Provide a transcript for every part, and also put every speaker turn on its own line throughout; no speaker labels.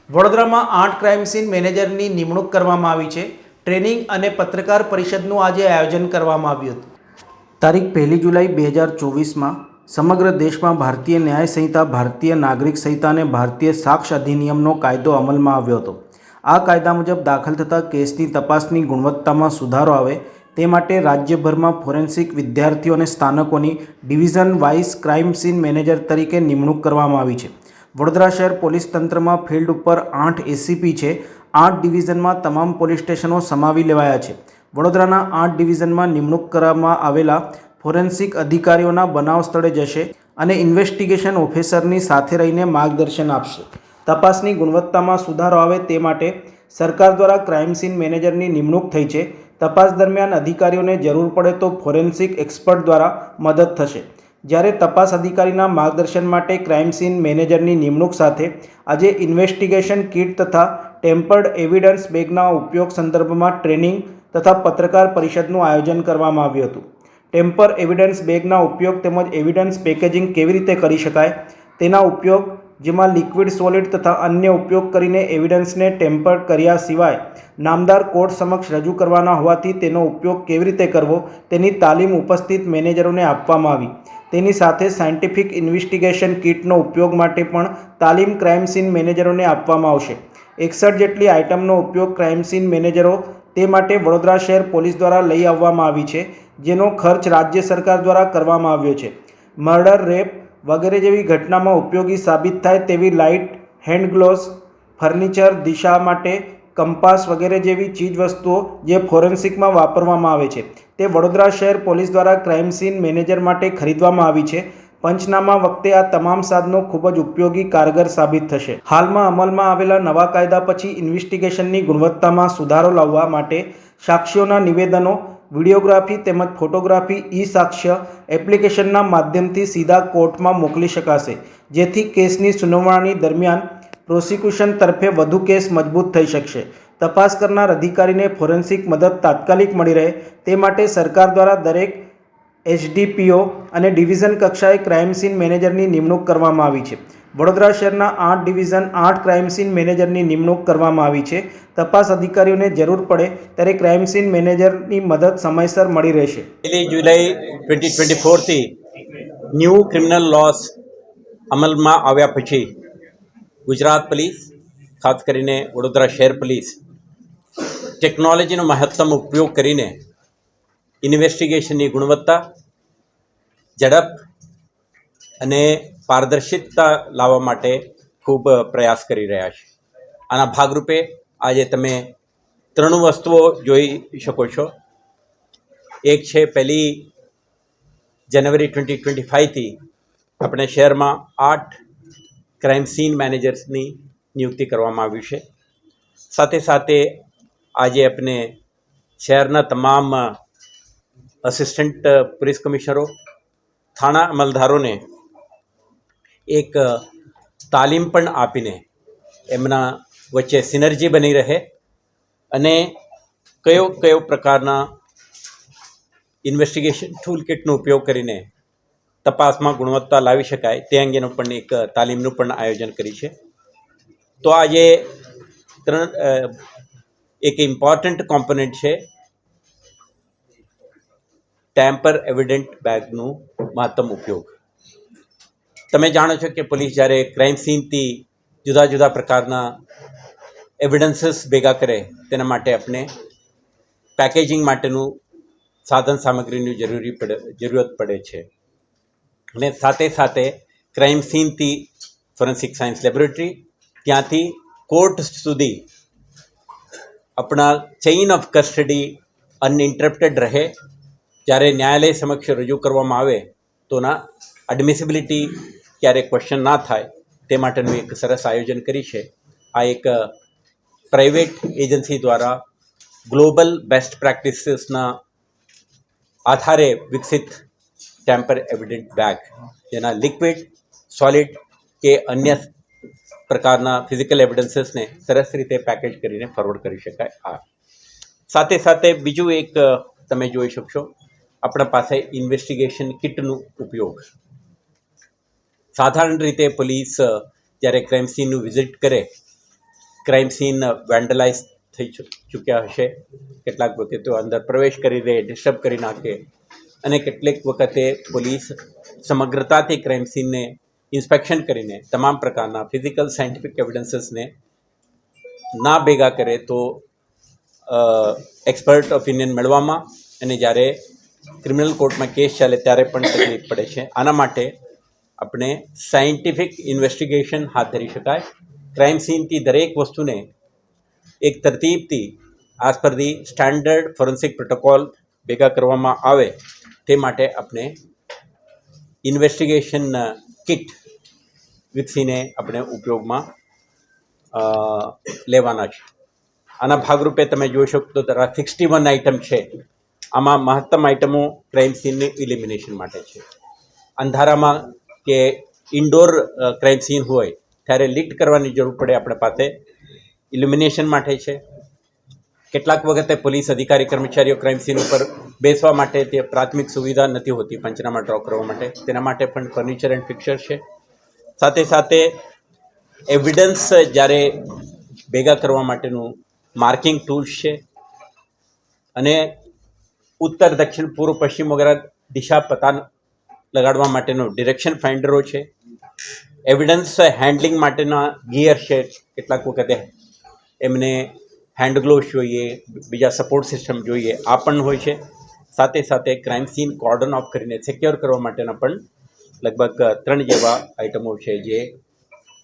વડોદરામાં 8 crime scene મેનેજરની નિમણૂક કરવામાં આવી છે। ટ્રેનિંગ અને પત્રકાર પરિષદનું આજે આયોજન કરવામાં આવ્યું હતું। તારીખ 1 જુલાઈ 2024માં સમગ્ર દેશમાં ભારતીય ન્યાય સંહિતા, ભારતીય નાગરિક સંહિતા અને ભારતીય સાક્ષ્ય અધિનિયમનો કાયદો અમલમાં આવ્યો હતો। આ કાયદા મુજબ દાખલ થતા કેસની તપાસની ગુણવત્તામાં સુધારો આવે તે માટે રાજ્યભરમાં ફોરેન્સિક વિદ્યાર્થીઓ અને સ્થાનકોની division wise crime scene manager તરીકે નિમણૂક કરવામાં આવી છે। વડોદરા શહેર પોલીસ તંત્રમાં ફિલ્ડ ઉપર 8 એસીપી છે। 8 ડિવિઝનમાં તમામ પોલીસ સ્ટેશનો સમાવી લેવાયા છે। વડોદરાના 8 ડિવિઝનમાં નિમણૂક કરવામાં આવેલા ફોરેન્સિક અધિકારીઓના બનાવ સ્થળે જશે અને ઇન્વેસ્ટિગેશન ઓફિસરની સાથે રહીને માર્ગદર્શન આપશે। તપાસની ગુણવત્તામાં સુધારો આવે તે માટે સરકાર દ્વારા ક્રાઇમ સીન મેનેજરની નિમણૂક થઈ છે। તપાસ દરમિયાન અધિકારીઓને જરૂર પડે તો ફોરેન્સિક એક્સપર્ટ દ્વારા મદદ થશે। જ્યારે તપાસ અધિકારીના માર્ગદર્શન માટે ક્રાઇમ સીન મેનેજરની નિમણૂક સાથે આજે ઇન્વેસ્ટિગેશન કિટ તથા ટેમ્પર્ડ એવિડન્સ બેગના ઉપયોગ સંદર્ભમાં ટ્રેનિંગ તથા પત્રકાર પરિષદનું આયોજન કરવામાં આવ્યું હતું। ટેમ્પર એવિડન્સ બેગના ઉપયોગ તેમજ એવિડન્સ પેકેજિંગ કેવી રીતે કરી શકાય તેના ઉપયોગ, જેમાં લિક્વિડ, સોલિડ તથા અન્ય ઉપયોગ કરીને એવિડન્સને ટેમ્પર કર્યા સિવાય નામદાર કોર્ટ સમક્ષ રજૂ કરવાના હોવાથી તેનો ઉપયોગ કેવી રીતે કરવો તેની તાલીમ ઉપસ્થિત મેનેજરોને આપવામાં આવી। તેની સાથે સાયન્ટિફિક ઇન્વેસ્ટિગેશન કિટનો ઉપયોગ માટે પણ તાલીમ ક્રાઇમ સીન મેનેજરોને આપવામાં આવશે। 61 જેટલી આઇટમનો ઉપયોગ ક્રાઇમ સીન મેનેજરો તે માટે વડોદરા શહેર પોલીસ દ્વારા લઈ આવવામાં આવી છે, જેનો ખર્ચ રાજ્ય સરકાર દ્વારા કરવામાં આવ્યો છે। મર્ડર, રેપ વગેરે જેવી ઘટનામાં ઉપયોગી સાબિત થાય તેવી લાઇટ, હેન્ડ ગ્લોવ્સ, ફર્નિચર, દિશા માટે કંપાસ વગેરે જેવી ચીજવસ્તુઓ જે ફોરેન્સિકમાં વાપરવામાં આવે છે તે વડોદરા શહેર પોલીસ દ્વારા ક્રાઇમ સીન મેનેજર માટે ખરીદવામાં આવી છે। પંચનામા વખતે આ તમામ સાધનો ખૂબ જ ઉપયોગી કારગર સાબિત થશે। હાલમાં અમલમાં આવેલા નવા કાયદા પછી ઇન્વેસ્ટિગેશનની ગુણવત્તામાં સુધારો લાવવા માટે સાક્ષીઓના નિવેદનો, વિડીયોગ્રાફી તેમજ ફોટોગ્રાફી ઈ સાક્ષ્ય એપ્લિકેશનના માધ્યમથી સીધા કોર્ટમાં મોકલી શકાશે, જેથી કેસની સુનાવણી દરમિયાન પ્રોસિક્યુશન તરફે વધુ કેસ મજબૂત થઈ શકશે। તપાસ કરનાર અધિકારીને ફોરેન્સિક મદદ તાત્કાલિક મળી રહે તે માટે સરકાર દ્વારા દરેક એસડીપીઓ અને ડિવિઝન કક્ષાએ ક્રાઇમ સીન મેનેજરની નિમણૂક કરવામાં આવી છે। વડોદરા શહેરના 8 ડિવિઝન 8 ક્રાઇમ સીન મેનેજરની નિમણૂક કરવામાં આવી છે। તપાસ અધિકારીઓને જરૂર પડે ત્યારે ક્રાઇમ સીન મેનેજરની મદદ સમયસર મળી રહેશે।
1 જુલાઈ 2024 થી ન્યૂ ક્રિમિનલ લોસ અમલમાં આવ્યા પછી ગુજરાત પોલીસ, ખાસ કરીને વડોદરા શહેર પોલીસ ટેકનોલોજીનો મહત્તમ ઉપયોગ કરીને ઇન્વેસ્ટિગેશનની ગુણવત્તા, ઝડપ અને પારદર્શિતા લાવવા માટે ખૂબ પ્રયાસ કરી રહ્યા છે। આના ભાગરૂપે આજે તમે 3 વસ્તુઓ જોઈ શકો છો। એક છે 1 જાન્યુઆરી 2025થી આપણે શહેરમાં 8 ક્રાઇમ સીન મેનેજર્સની નિયુક્તિ કરવામાં આવી છે। સાથે સાથે આજે આપણે શહેરના તમામ અસિસ્ટન્ટ પોલીસ કમિશનરો, થાણા અમલદારોને એક તાલીમ પણ આપીને એમના વચ્ચે સિનર્જી બની રહે અને કયો પ્રકારના ઇન્વેસ્ટિગેશન ટૂલ કિટનો ઉપયોગ કરીને તપાસમાં ગુણવત્તા લાવી શકાય તે અંગેનું પણ એક તાલીમનું પણ આયોજન કરી છે। તો આજે એક ઇમ્પોર્ટન્ટ કોમ્પોનન્ટ છે ટેમ્પર એવિડન્ટ બેગનું મહત્તમ ઉપયોગ। તમે જાણો છો કે પોલીસ જ્યારે ક્રાઇમ સીનથી જુદા જુદા પ્રકારના એવિડન્સીસ ભેગા કરે તેના માટે આપણે પેકેજિંગ માટેનું સાધન સામગ્રીની જરૂરત પડે છે અને સાથે સાથે ક્રાઇમ સીનથી ફોરેન્સિક સાયન્સ લેબોરેટરી, ત્યાંથી કોર્ટ સુધી આપણા ચેઇન ઓફ કસ્ટડી અનઇન્ટરપ્ટેડ રહે। જ્યારે ન્યાયાલય સમક્ષ રજૂ કરવામાં આવે તોના એડમિસિબિલિટી ક્યારે ક્વેશ્ચન ના થાય તે માટેનું એક સરસ આયોજન કરી છે। આ એક પ્રાઇવેટ એજન્સી દ્વારા ગ્લોબલ બેસ્ટ પ્રેક્ટિસીસના આધારે વિકસિત ટેમ્પર એવિડન્ટ બેગ, જેના લિક્વિડ, સોલિડ કે અન્ય પ્રકારના ફિઝિકલ એવિડન્સીસને સરસ રીતે પેકેજ કરીને ફોરવર્ડ કરી શકાય। આ સાથે સાથે બીજું એક તમે જોઈ શકશો, આપણા પાસે ઇન્વેસ્ટિગેશન કિટનું ઉપયોગ। સાધારણ રીતે પોલીસ જ્યારે ક્રાઇમ સીનનું વિઝિટ કરે ક્રાઇમ સીન વેન્ડલાઇઝ થઈ ચૂક્યા હશે, કેટલાક વખતે અંદર પ્રવેશ કરી દે, ડિસ્ટર્બ કરી નાખે, અને કેટલીક વખતે પોલીસ સમગ્રતાથી ક્રાઇમ સીનને ઇન્સ્પેક્શન કરીને તમામ પ્રકારના ફિઝિકલ સાયન્ટિફિક એવિડન્સીસને ના ભેગા કરે તો એક્સપર્ટ ઓપિનિયન મેળવવામાં અને જ્યારે ક્રિમિનલ કોર્ટમાં કેસ ચાલે ત્યારે પણ તકલીફ પડે છે. આના માટે આપણે સાયન્ટિફિક ઇન્વેસ્ટિગેશન હાથ ધરી શકાય. ક્રાઇમ સીનથી દરેક વસ્તુને એક તરતીબથી આઝ પર ધી સ્ટાન્ડર્ડ ફોરેન્સિક પ્રોટોકોલ ભેગા કરવામાં આવે તે માટે આપણે ઇન્વેસ્ટિગેશન કિટ વિકસીને આપણે ઉપયોગમાં લેવાના છે. આના ભાગરૂપે તમે જોઈ શકો તો 61 આઇટમ છે. આમાં મહત્તમ આઇટમો ક્રાઇમ સીનની ઇલિમિનેશન માટે છે. અંધારામાં કે ઇન્ડોર ક્રાઇમ સીન હોય ત્યારે લીટ કરવાની જરૂર પડે, આપણે પાસે ઇલ્યુમિનેશન માટે છે. કેટલાક વખતે પોલીસ અધિકારી કર્મચારીઓ ક્રાઇમ સીન ઉપર બેસવા માટે તે પ્રાથમિક સુવિધા નથી હોતી પંચનામા ડ્રો કરવા માટે, તેના માટે પણ ફર્નિચર એન્ડ ફિક્સર છે. સાથે સાથે એવિડન્સ જ્યારે ભેગા કરવા માટેનું માર્કિંગ ટૂલ્સ છે અને ઉત્તર, દક્ષિણ, પૂર્વ, પશ્ચિમ વગેરે દિશા પતા લગાડવા માટેનો ડિરેક્શન ફાઇન્ડરો છે. એવિડન્સ હેન્ડલિંગ માટેના ગિયર છે. કેટલાક વખતે એમને હેન્ડ ગ્લોવ્સ જોઈએ, બીજા સપોર્ટ સિસ્ટમ જોઈએ, આ પણ હોય છે. સાથે સાથે ક્રાઇમ સીન કોર્ડન ઓફ કરીને સિક્યોર કરવા માટેના પણ લગભગ 3 જેવા આઇટમો છે જે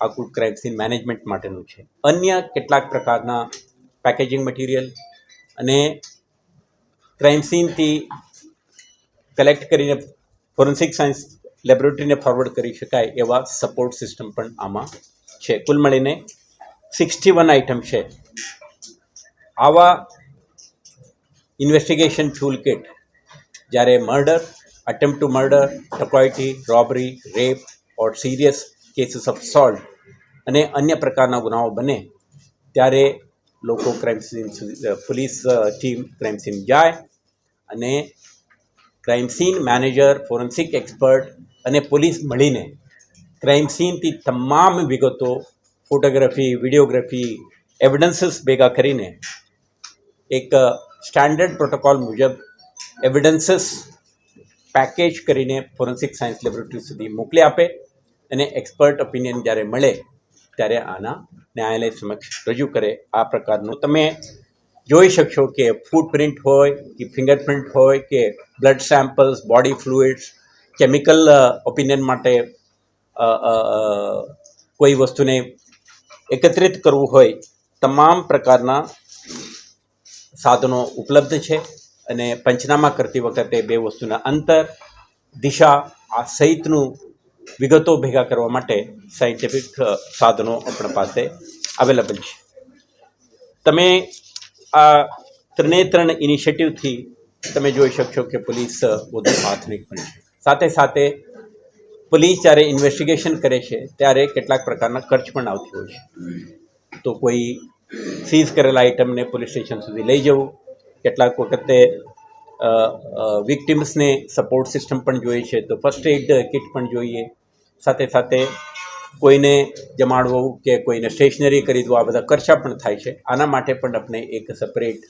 આખું ક્રાઇમ સીન મેનેજમેન્ટ માટેનું છે. અન્ય કેટલાક પ્રકારના પેકેજિંગ મટીરિયલ અને ક્રાઇમ સીનથી કલેક્ટ કરીને ફોરેન્સિક સાયન્સ લેબોરેટરીને ફોરવર્ડ કરી શકાય એવા સપોર્ટ સિસ્ટમ પણ આમાં છે. કુલ મળીને 61 આઇટમ છે. આવા ઇન્વેસ્ટિગેશન ટૂલ કિટ જ્યારે murder, attempt to murder, dacoity, robbery, rape or serious cases of assault અને અન્ય પ્રકારના ગુનાઓ બને ત્યારે લોકો crime scene police team crime scene જાય અને crime scene manager, forensic expert અને પોલીસ મળીને ક્રાઇમ સીનથી તમામ વિગતો, ફોટોગ્રાફી, વિડીયોગ્રાફી, એવિડન્સીસ ભેગા કરીને એક સ્ટાન્ડર્ડ પ્રોટોકોલ મુજબ એવિડન્સીસ પેકેજ કરીને ફોરેન્સિક સાયન્સ લેબોરેટરી સુધી મોકલી આપે અને એક્સપર્ટ ઓપિનિયન જ્યારે મળે ત્યારે આના ન્યાયાલય સમક્ષ રજૂ કરે. આ પ્રકારનું તમે જોઈ શકશો કે ફૂટપ્રિન્ટ હોય કે ફિંગરપ્રિન્ટ હોય કે blood samples, body fluids, chemical opinion માટે કોઈ વસ્તુને એકત્રિત કરવું હોય, તમામ પ્રકારના સાધનો ઉપલબ્ધ છે અને પંચનામા કરતી વખતે બે વસ્તુના અંતર, દિશા આ સહિતનું વિગતો ભેગા કરવા માટે સાયન્ટિફિક સાધનો આપણા પાસે અવેલેબલ છે. તમે આ 3 ઇનિશિયેટિવથી તમે જોઈ શકશો કે પોલીસ વધુ આધુનિક પણ છે. સાથે સાથે પોલીસ જ્યારે ઇન્વેસ્ટિગેશન કરે છે ત્યારે કેટલાક પ્રકારના ખર્ચ પણ આવતી હોય છે. તો કોઈ સીઝ કરેલા આઇટમને પોલીસ સ્ટેશન સુધી લઈ જવું, કેટલાક વખતે વિક્ટિમ્સને સપોર્ટ સિસ્ટમ પણ જોઈએ છે તો ફર્સ્ટ એડ કિટ પણ જોઈએ. સાથે સાથે કોઈને જમાડવું કે કોઈને સ્ટેશનરી ખરીદવું, આ બધા ખર્ચા પણ થાય છે. આના માટે પણ આપણે એક સેપરેટ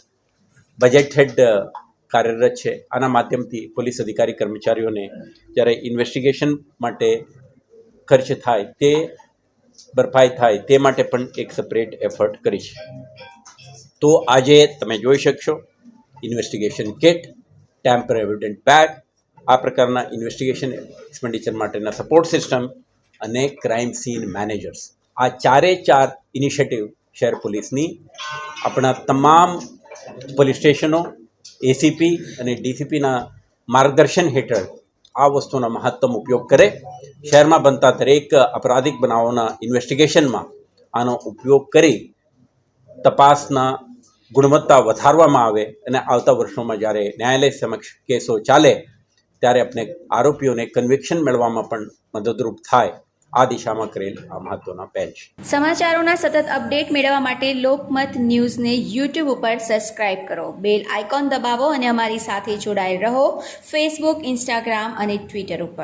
બજેટ હેડ કાર્યરત છે. આના માધ્યમથી પોલીસ અધિકારી કર્મચારીઓને જ્યારે ઇન્વેસ્ટિગેશન માટે ખર્ચ થાય તે ભરપાઈ થાય તે માટે પણ એક સેપરેટ એફર્ટ કરી છે. તો આજે તમે જોઈ શકશો ઇન્વેસ્ટિગેશન કિટ, ટેમ્પર એવિડન્ટ બેગ, આ પ્રકારના ઇન્વેસ્ટિગેશન એક્સપેન્ડિચર માટેના સપોર્ટ સિસ્ટમ અને ક્રાઇમ સીન મેનેજર્સ, આ 4 ઇનિશિયેટિવ શહેર પોલીસની આપણા તમામ પોલીસ સ્ટેશનો, એસીપી અને ડીસીપીના માર્ગદર્શન હેઠળ આ વસ્તુનો મહત્તમ ઉપયોગ કરે. શહેરમાં બનતા દરેક અપરાધિક બનાવોના ઇન્વેસ્ટિગેશનમાં આનો ઉપયોગ કરી તપાસના ગુણવત્તા વધારવામાં આવે અને આવતા વર્ષોમાં જ્યારે ન્યાયાલય સમક્ષ કેસો ચાલે ત્યારે આપણે આરોપીઓને કન્વિક્શન મેળવવામાં પણ મદદરૂપ થાય. આ દિશામાં કરેલ આ મહત્વના પહેલ છે.
સમાચારોના સતત અપડેટ મેળવવા માટે લોકમત ન્યૂઝને યુટ્યુબ ઉપર સબસ્ક્રાઇબ કરો, બેલ આઇકોન દબાવો અને અમારી સાથે જોડાયેલ રહો ફેસબુક, ઇન્સ્ટાગ્રામ અને ટ્વિટર ઉપર.